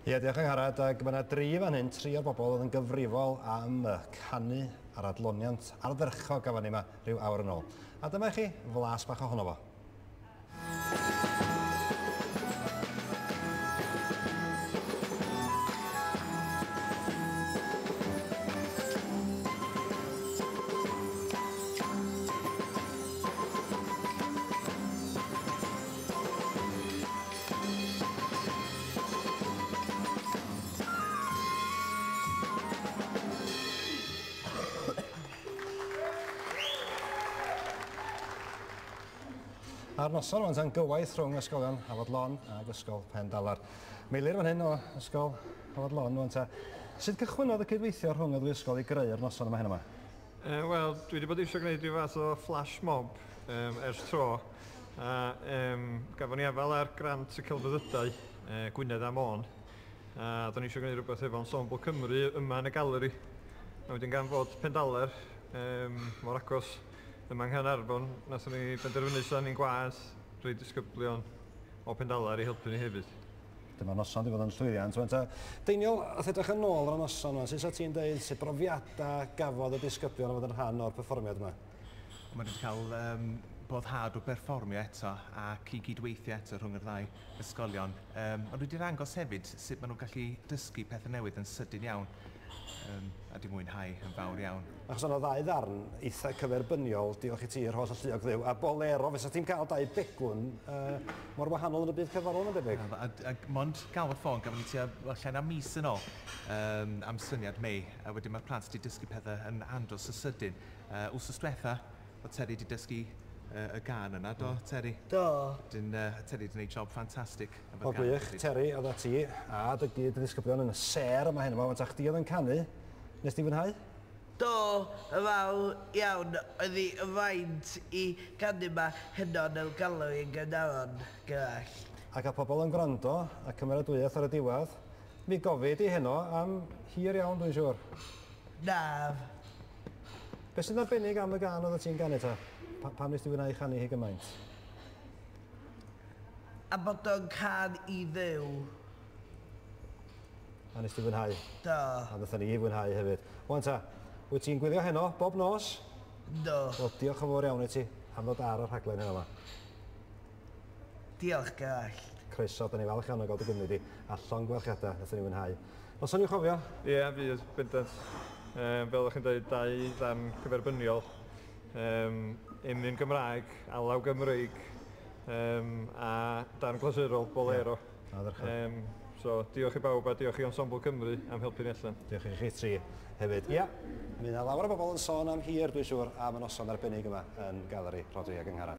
Ie, diolch yn Harad, ac mae yna 3 fan hyn, 3 o'r bobl oedd yn gyfrifol am canu ar adloniant ardderchog gafon ni yma rhyw awr yn ôl. A dyma chi flas bach ohono fo. A'r noson o'n tan gywaith rhwng Ysgolion Hafod Lon ac Ysgol Phendalar. Meilyr Wyn hyn o Ysgol Hafod Lon o'n ta. Sut cychwynodd y cydweithio rhwng y ddwy ysgol i greu'r noson yma hyn yma? Wel, dwi wedi bod eisiau gwneud rhyw fath o flash mob ers tro. Gafon ni afel ar grant y celfyddydau Gwynedd a Môn. A da ni eisiau gwneud rhywbeth efo Ensemble Cymru yma yn y galeri. A wedyn gan fod Phendalar mor agos yma yng Nghanarfon, nathon ni benderfynu sy'n ni'n gwas rhoi disgyblion o Phendalar i helpu ni hefyd. Dyma noson di fod yn llwyddiant. Deiniol, wrth edrych yn ôl ar y noson yma, sut ti'n dweud sut brofiadau gafodd y disgyblion o fod yn rhan o'r perfformiad yma? Mae wedi cael boddhad o perfformio eto ac i gydweithio eto rhwng yr ddau ysgolion. Ond wedi rangos hefyd sut maen nhw'n gallu dysgu pethau newydd yn sydyn iawn a di mwynhau yn fawr iawn. Achos yna ddau ddarn eitha cyferbyniol, diolch i ti yr holl alluog ddiw, a Bolero, fes ti'n cael 2 begwn mor wahanol yn y byd cyfarol yn debyg. A mond gael y ffôn, gafon ni tua allan am mis yn ôl am syniad Mei, a wedyn mae'r plant wedi dysgu pethau yn andros y sydyn. Wsos diwetha, o Terry wedi dysgu y gan yna, do, Terry? Do. Terry wedi gwneud job ffantastig. O gwych, Terry, oedd a ti, a dy gyd y disgyblion yn y ser yma hyn yma, ond chdi oedd yn canu, nes ti fwynhau? Do, y fawr iawn, oedd hi y faint i canu yma hynod y galeri yn Gynarfon gall. Ac a pobl yn gwrando, a cymeradwyaeth ar y diwedd, mi gofid i heno am hir iawn, dwi'n siŵr. Naf. Be sy'n arbennig am y gan oedd ti'n ganu ta? Pam nes ti fwynhau chanu hi gymaint? A bod o'n can i ddew. A nes ti fwynhau? Do. A ddethon ni i fwynhau hefyd. Wan ta, wyt ti'n gwylio heno, bob nos? Do. Wel, diolch yn fawr iawn i ti am ddod ar y rhaglen heno yma. Diolch gall. Croeso, da ni falch iawn o gael dy gymryd i allon gwelchiadau, ddethon ni fwynhau. Os o'n i'n chofio? Ie, fydd, bendant. Fel ydych chi'n dweud, 2 ddarn cyferbyniol. Emyn Gymraeg, alaw Gymreig, a darn glasurol, Bolero. So, diolch i bawb a diolch i Ensemble Cymru am helpu ni allan. Diolch i chi 3 hefyd. Ia, mi yna lawer o bobl yn sôn am hir, dwi'n siŵr, am y noson arbennig yma yn Galeri Rodri ag Angharad.